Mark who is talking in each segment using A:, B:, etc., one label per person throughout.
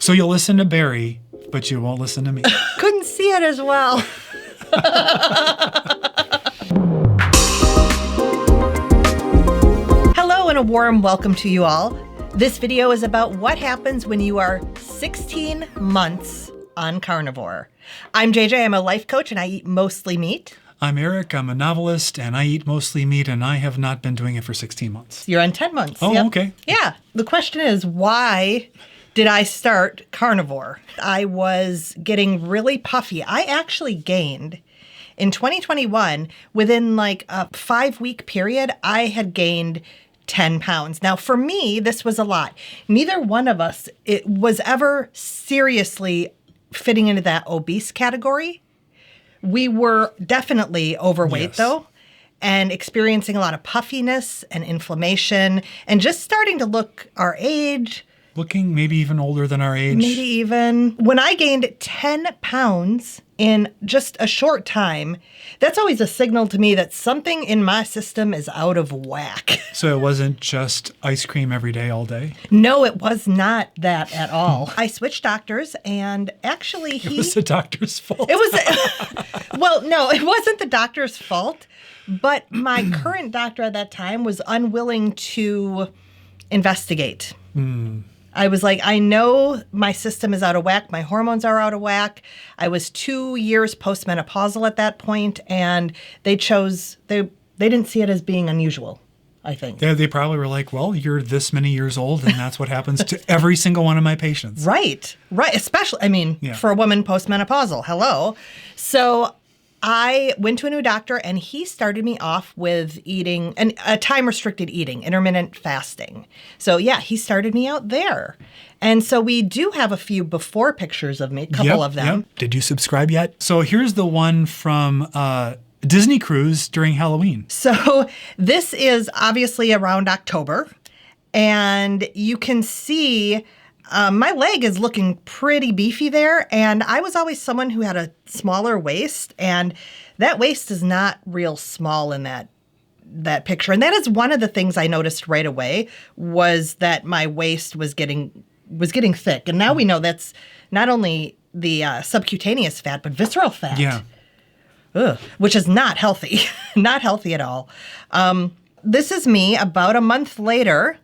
A: So you'll listen to Barry, but you won't listen to me.
B: Couldn't see it as well. Hello and a warm welcome to you all. This video is about what happens when you are 16 months on carnivore. I'm JJ, I'm a life coach and I eat mostly meat.
A: I'm Eric, I'm a novelist, and I eat mostly meat, and I have not been doing it for 16 months.
B: You're on 10 months.
A: Oh,
B: yep.
A: Okay.
B: Yeah. The question is, why did I start carnivore? I was getting really puffy. I actually gained, in 2021, within like a 5-week period, I had gained 10 pounds. Now, for me, this was a lot. Neither one of us was ever seriously fitting into that obese category. We were definitely overweight,
A: Yes.
B: though, and experiencing a lot of puffiness and inflammation and just starting to look our age.
A: Looking maybe even older than our age.
B: Maybe even. When I gained 10 pounds in just a short time, that's always a signal to me that something in my system is out of whack.
A: So it wasn't just ice cream every day, all day?
B: No, it was not that at all. I switched doctors and actually
A: It was the doctor's fault.
B: It was, well, no, it wasn't the doctor's fault, but my current doctor at that time was unwilling to investigate. I was like, I know my system is out of whack. My hormones are out of whack. I was 2 years postmenopausal at that point, and they didn't see it as being unusual, I think.
A: Yeah, they probably were like, well, you're this many years old, and that's what happens to every single one of my patients.
B: Right. Especially, for a woman postmenopausal. Hello. So I went to a new doctor and he started me off with eating a time-restricted eating, intermittent fasting. So yeah, he started me out there. And so we do have a few before pictures of me, a couple of them.
A: Yep. Did you subscribe yet? So here's the one from Disney Cruise during Halloween.
B: So this is obviously around October, and you can see my leg is looking pretty beefy there, and I was always someone who had a smaller waist, and that waist is not real small in that picture. And that is one of the things I noticed right away, was that my waist was getting thick. And now we know that's not only the subcutaneous fat, but visceral fat.
A: Yeah.
B: Ugh, which is not healthy. Not healthy at all. This is me about a month later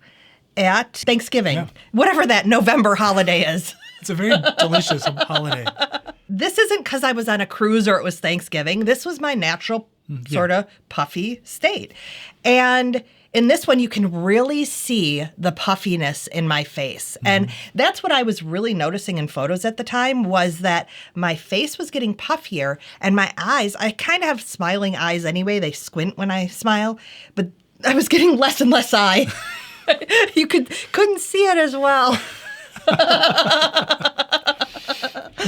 B: at Thanksgiving, whatever that November holiday is.
A: It's a very delicious holiday.
B: This isn't because I was on a cruise or it was Thanksgiving. This was my natural sort of puffy state. And in this one, you can really see the puffiness in my face. And that's what I was really noticing in photos at the time, was that my face was getting puffier and my eyes, I kind of have smiling eyes anyway. They squint when I smile, but I was getting less and less eye. You couldn't see it as well.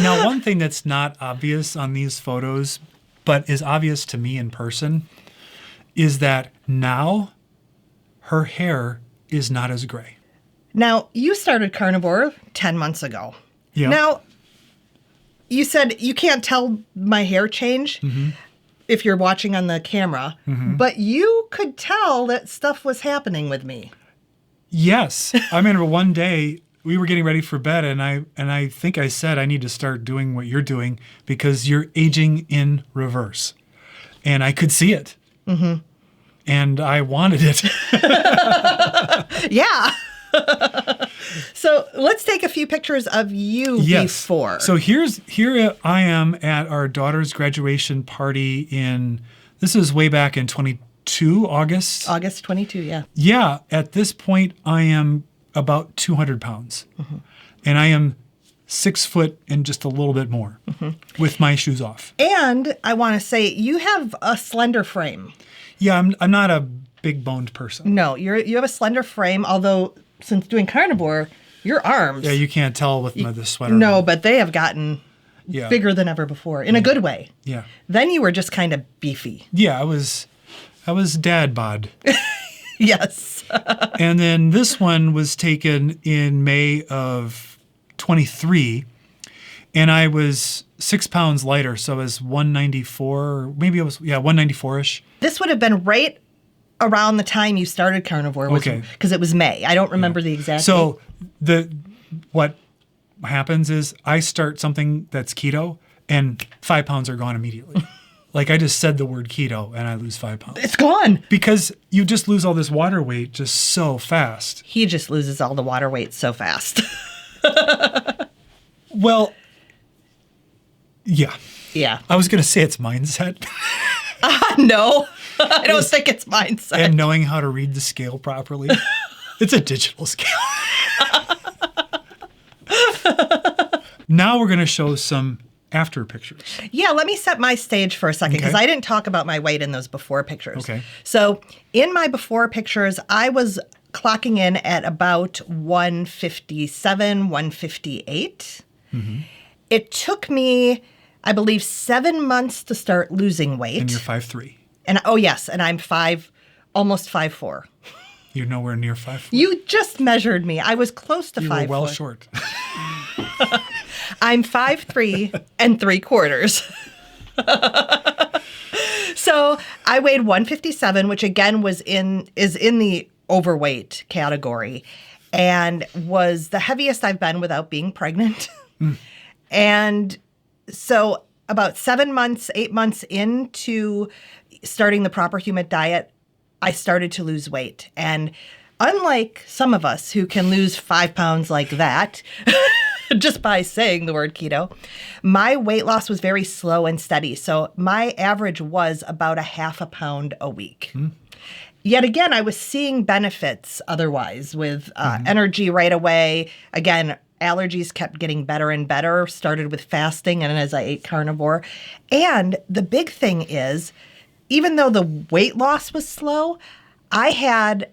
A: Now, one thing that's not obvious on these photos, but is obvious to me in person, is that now her hair is not as gray.
B: Now, you started carnivore 10 months ago.
A: Yeah.
B: Now, you said you can't tell my hair change if you're watching on the camera, but you could tell that stuff was happening with me.
A: Yes. I remember one day we were getting ready for bed, and I think I said, I need to start doing what you're doing because you're aging in reverse. And I could see it. And I wanted it.
B: Yeah. So let's take a few pictures of you before.
A: So here I am at our daughter's graduation party this is way back in 22, August.
B: August 22, yeah.
A: Yeah. At this point, I am about 200 pounds. And I am 6 foot and just a little bit more with my shoes off. And
B: I want to say you have a slender frame.
A: Yeah, I'm not a big boned person.
B: No, you have a slender frame, although since doing carnivore, your arms.
A: Yeah, you can't tell with the sweater.
B: No, but they have gotten bigger than ever before in a good way.
A: Yeah.
B: Then you were just kind of beefy.
A: Yeah, I was dad bod.
B: Yes.
A: And then this one was taken in May of 23, and I was 6 pounds lighter, so I was 194, maybe it was 194-ish.
B: This would have been right around the time you started carnivore.
A: Okay.
B: Because it was May. I don't remember the exact
A: So what happens is I start something that's keto and 5 pounds are gone immediately. Like I just said the word keto and I lose 5 pounds.
B: It's gone.
A: Because you just lose all this water weight just so fast.
B: He just loses all the water weight so fast.
A: Well, yeah.
B: Yeah.
A: I was going to say it's mindset.
B: No, I don't think it's mindset.
A: And knowing how to read the scale properly. It's a digital scale. Now we're going to show some after pictures.
B: Yeah, let me set my stage for a second because
A: Okay.
B: I didn't talk about my weight in those before pictures.
A: Okay.
B: So in my before pictures, I was clocking in at about 157, 158.
A: Mm-hmm.
B: It took me, I believe, 7 months to start losing weight.
A: And you're 5'3".
B: And oh yes, and I'm almost 5'4".
A: You're nowhere near 5'4".
B: You just measured me. I was close to
A: You
B: 5'4".
A: were well short.
B: I'm 5'3" and 3/4. So I weighed 157, which again is in the overweight category, and was the heaviest I've been without being pregnant. And so about 7 months, 8 months into starting the proper human diet, I started to lose weight. And unlike some of us who can lose 5 pounds like that, just by saying the word keto, my weight loss was very slow and steady. So my average was about 0.5 pound a week. Yet again, I was seeing benefits otherwise with energy right away. Again, allergies kept getting better and better, started with fasting and as I ate carnivore. And the big thing is, even though the weight loss was slow, I had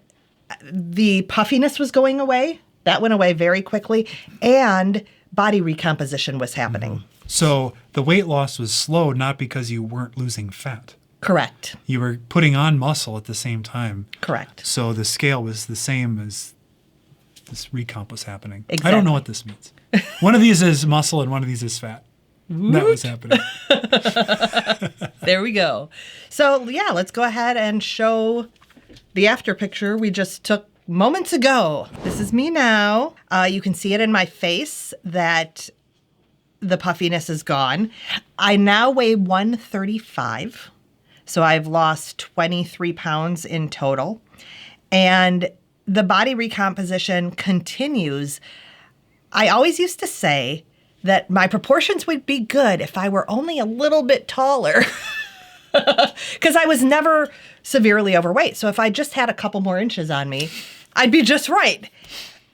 B: the puffiness was going away. That went away very quickly. And body recomposition was happening.
A: So the weight loss was slow, not because you weren't losing fat.
B: Correct.
A: You were putting on muscle at the same time.
B: Correct.
A: So the scale was the same as this recomp was happening.
B: Exactly.
A: I don't know what this means. One of these is muscle and one of these is fat. That was happening.
B: There we go. So yeah, let's go ahead and show the after picture we just took moments ago. This is me now. You can see it in my face that the puffiness is gone. I now weigh 135. So I've lost 23 pounds in total. And the body recomposition continues. I always used to say that my proportions would be good if I were only a little bit taller. Because I was never severely overweight. So if I just had a couple more inches on me, I'd be just right.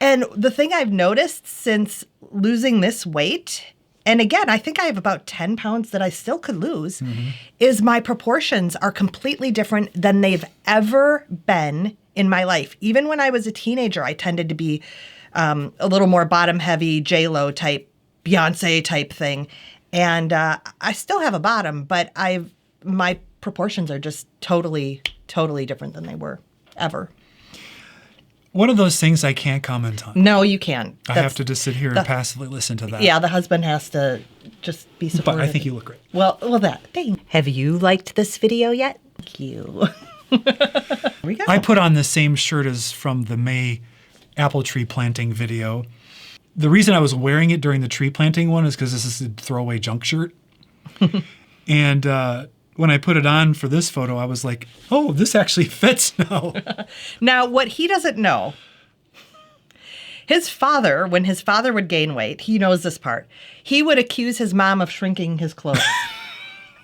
B: And the thing I've noticed since losing this weight, and again, I think I have about 10 pounds that I still could lose, is my proportions are completely different than they've ever been in my life. Even when I was a teenager, I tended to be a little more bottom heavy, J-Lo type, Beyonce type thing. And I still have a bottom, but my proportions are just totally, totally different than they were ever.
A: One of those things I can't comment on.
B: No, you can't.
A: I have to just sit here and passively listen to that.
B: Yeah, the husband has to just be supportive.
A: But I think you look great.
B: Well, thank. Have you liked this video yet? Thank you. Here we go.
A: I put on the same shirt as from the May apple tree planting video. The reason I was wearing it during the tree planting one is because this is a throwaway junk shirt. And when I put it on for this photo, I was like, oh, this actually fits now.
B: Now, what he doesn't know, his father, when his father would gain weight, he knows this part, he would accuse his mom of shrinking his clothes.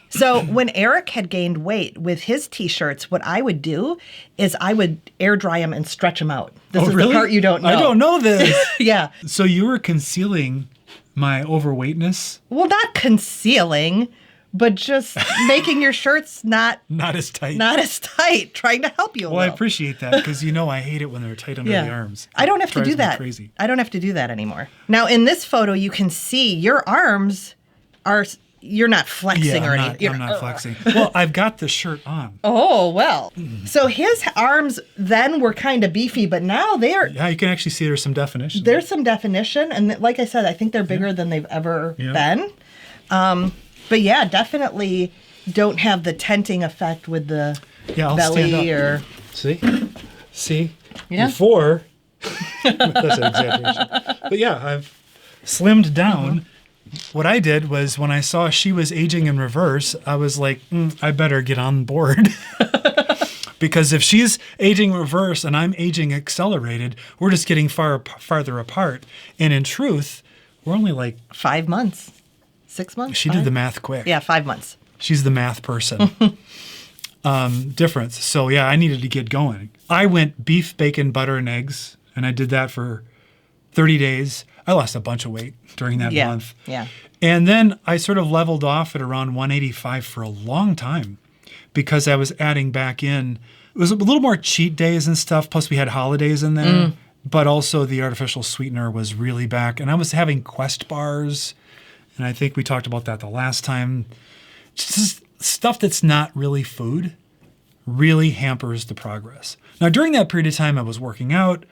B: So when Eric had gained weight with his T-shirts, what I would do is I would air dry them and stretch them out. This is
A: really?
B: the part you don't know.
A: I don't know this.
B: Yeah.
A: So you were concealing my overweightness?
B: Well, not concealing, but just making your shirts not
A: as tight.
B: Not as tight, trying to help you a
A: Well, I
B: little.
A: appreciate that because I hate it when they're tight under the arms.
B: I don't have to
A: Drives
B: do
A: me
B: that.
A: Crazy.
B: I don't have to do that anymore. Now, in this photo, you can see your arms are, you're not flexing or anything.
A: I'm not flexing. Well, I've got the shirt on.
B: Oh, well. So his arms then were kind of beefy, but now
A: Yeah, you can actually see there's some definition.
B: there's some definition. And like I said, I think they're bigger than they've ever been. But yeah, definitely don't have the tenting effect with the
A: I'll
B: belly
A: stand up.
B: or...
A: See?
B: Yeah.
A: Before, that's an exaggeration. But yeah, slimmed down. What I did was when I saw she was aging in reverse, I was like, I better get on board. Because if she's aging reverse and I'm aging accelerated, we're just getting farther apart. And in truth, we're only like
B: 5 months, 6 months.
A: She did the math quick.
B: Yeah, 5 months.
A: She's the math person. Difference. So yeah, I needed to get going. I went beef, bacon, butter, and eggs, and I did that for 30 days. I lost a bunch of weight during that month.
B: Yeah.
A: And then I sort of leveled off at around 185 for a long time because I was adding back in. It was a little more cheat days and stuff. Plus we had holidays in there, but also the artificial sweetener was really back. And I was having Quest bars. And I think we talked about that the last time. Just stuff that's not really food really hampers the progress. Now, during that period of time, I was working out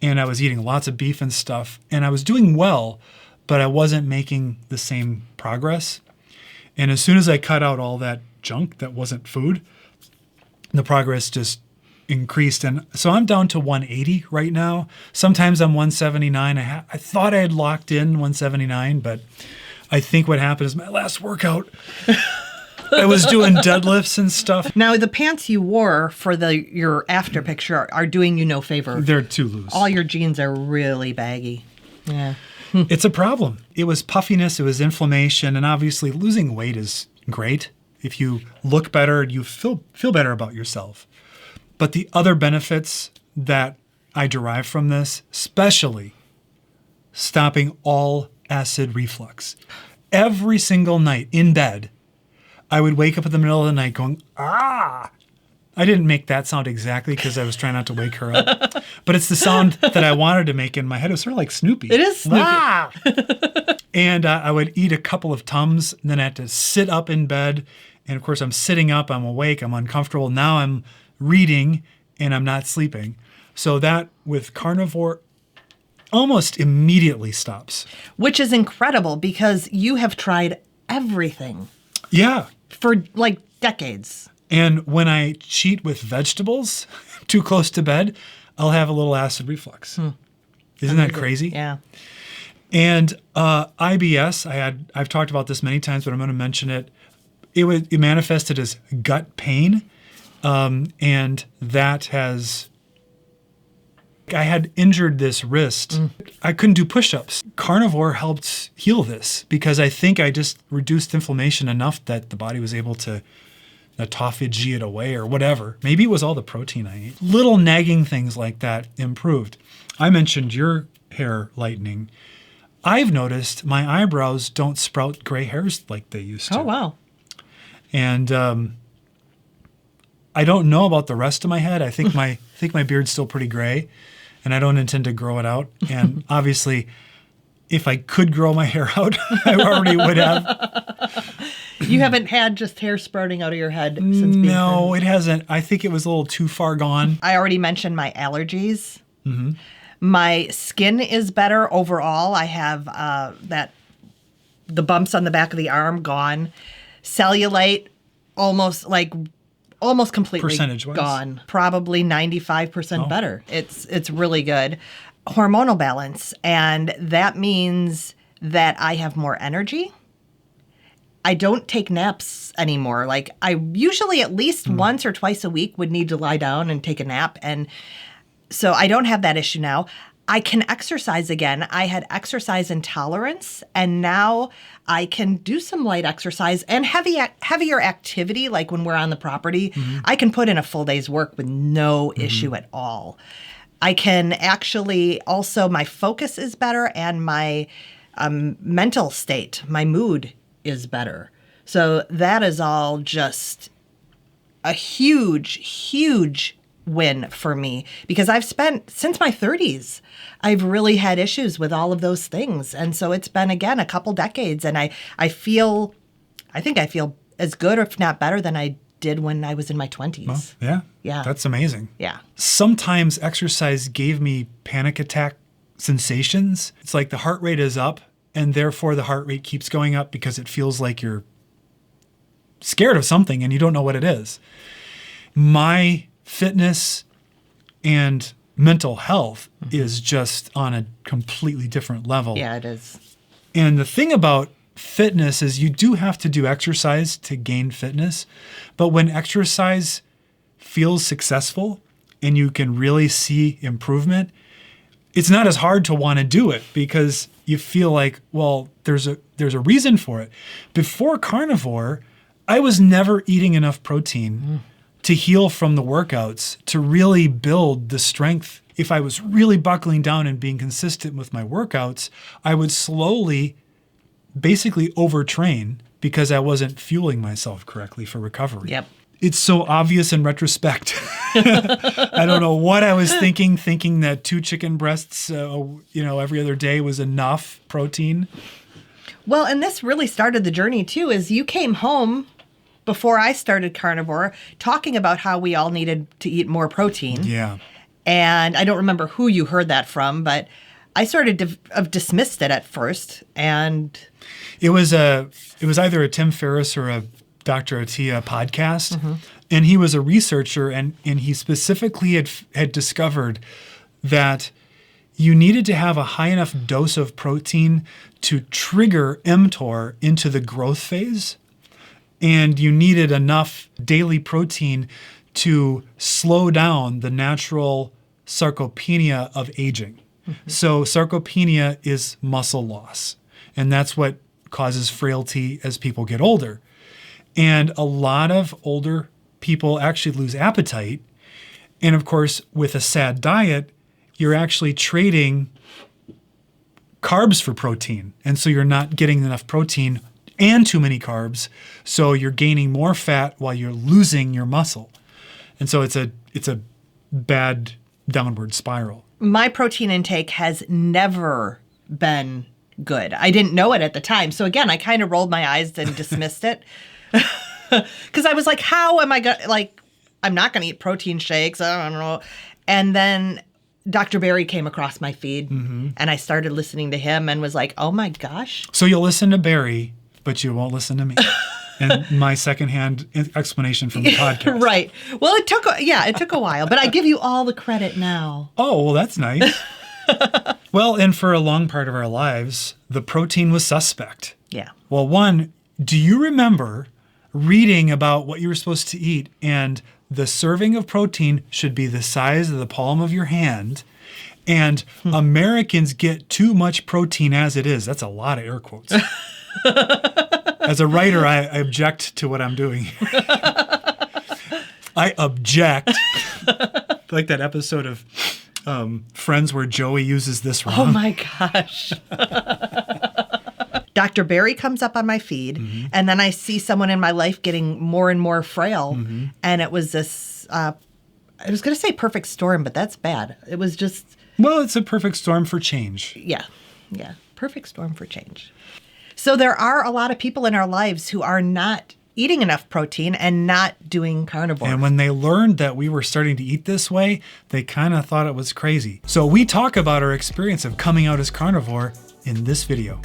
A: and I was eating lots of beef and stuff, and I was doing well, but I wasn't making the same progress. And as soon as I cut out all that junk that wasn't food, the progress just increased. And so I'm down to 180 right now. Sometimes I'm 179. I thought I had locked in 179, but I think what happened is my last workout, I was doing deadlifts and stuff.
B: Now, the pants you wore for your after picture are doing you no favor.
A: They're too loose.
B: All your jeans are really baggy. Yeah.
A: It's a problem. It was puffiness, it was inflammation, and obviously losing weight is great. If you look better, you feel better about yourself. But the other benefits that I derive from this, especially stopping all acid reflux. Every single night in bed, I would wake up in the middle of the night going, ah. I didn't make that sound exactly because I was trying not to wake her up. But it's the sound that I wanted to make in my head. It was sort of like Snoopy.
B: It is Snoopy.
A: Ah! And I would eat a couple of Tums, and then I had to sit up in bed. And of course, I'm sitting up, I'm awake, I'm uncomfortable. Now I'm reading, and I'm not sleeping. So that with Carnivore almost immediately stops.
B: Which is incredible because you have tried everything.
A: Yeah.
B: For like decades.
A: And when I cheat with vegetables too close to bed, I'll have a little acid reflux. Isn't that crazy?
B: Yeah.
A: And IBS, I've talked about this many times, but I'm going to mention it. It manifested as gut pain, and that has. I had injured this wrist. I couldn't do push-ups. Carnivore helped heal this because I think I just reduced inflammation enough that the body was able to autophagy it away or whatever. Maybe it was all the protein I ate. Little nagging things like that improved. I mentioned your hair lightening. I've noticed my eyebrows don't sprout gray hairs like they used to.
B: Oh, wow.
A: And I don't know about the rest of my head. I think my beard's still pretty gray, and I don't intend to grow it out. And obviously, if I could grow my hair out, I already would have.
B: You haven't had just hair sprouting out of your head since being
A: No, it hasn't. I think it was a little too far gone.
B: I already mentioned my allergies. My skin is better overall. I have the bumps on the back of the arm gone. Cellulite almost completely
A: Percentage-wise?
B: gone. Probably 95% better. It's really good. Hormonal balance, and that means that I have more energy. I don't take naps anymore. Like I usually at least once or twice a week would need to lie down and take a nap, and so I don't have that issue now. I can exercise again. I had exercise intolerance, and now I can do some light exercise and heavier activity, like when we're on the property. I can put in a full day's work with no issue at all. I can actually also, my focus is better, and my mental state, my mood is better. So that is all just a huge, huge win for me, because I've spent, since my 30s, I've really had issues with all of those things. And so it's been, again, a couple decades, and I think I feel as good, or if not better, than I did when I was in my 20s.
A: Well, yeah.
B: Yeah.
A: That's amazing.
B: Yeah.
A: Sometimes exercise gave me panic attack sensations. It's like the heart rate is up, and therefore the heart rate keeps going up because it feels like you're scared of something and you don't know what it is. My fitness and mental health is just on a completely different level.
B: Yeah, it is.
A: And the thing about fitness is you do have to do exercise to gain fitness. But when exercise feels successful and you can really see improvement, it's not as hard to want to do it because you feel like, well, there's a reason for it. Before Carnivore, I was never eating enough protein to heal from the workouts, to really build the strength. If I was really buckling down and being consistent with my workouts, I would slowly basically overtrain because I wasn't fueling myself correctly for recovery.
B: Yep.
A: It's so obvious in retrospect. I don't know what I was thinking that 2 chicken breasts, every other day was enough protein.
B: Well, and this really started the journey too, is you came home before I started Carnivore talking about how we all needed to eat more protein.
A: Yeah.
B: And I don't remember who you heard that from, but I sort of dismissed it at first. And
A: it was either a Tim Ferriss or a Dr. Attia podcast. And he was a researcher, and he specifically had discovered that you needed to have a high enough dose of protein to trigger mTOR into the growth phase. And you needed enough daily protein to slow down the natural sarcopenia of aging. So sarcopenia is muscle loss, and that's what causes frailty as people get older. And a lot of older people actually lose appetite. And of course, with a SAD diet, you're actually trading carbs for protein. And so you're not getting enough protein and too many carbs. So you're gaining more fat while you're losing your muscle. And so it's a bad downward spiral.
B: My protein intake has never been good. I didn't know it at the time. So again, I kind of rolled my eyes and dismissed it. Because I was like, how am I going to, I'm not going to eat protein shakes. I don't know. And then Dr. Berry came across my feed and I started listening to him and was like, oh my gosh.
A: So you'll listen to Barry, but you won't listen to me. And my secondhand explanation from the podcast.
B: Right. Well, it took a while, but I give you all the credit now.
A: Oh, well, that's nice. Well, and for a long part of our lives, the protein was suspect.
B: Yeah.
A: Well, one, do you remember reading about what you were supposed to eat, and the serving of protein should be the size of the palm of your hand, and Americans get too much protein as it is? That's a lot of air quotes. As a writer, I object to what I'm doing here. I object. Like that episode of Friends where Joey uses this wrong.
B: Oh my gosh. Dr. Berry comes up on my feed, and then I see someone in my life getting more and more frail. And it was this, I was going to say perfect storm, but that's bad. It was just.
A: Well, it's a perfect storm for change.
B: Yeah. Perfect storm for change. So there are a lot of people in our lives who are not eating enough protein and not doing carnivore.
A: And when they learned that we were starting to eat this way, they kind of thought it was crazy. So we talk about our experience of coming out as carnivore in this video.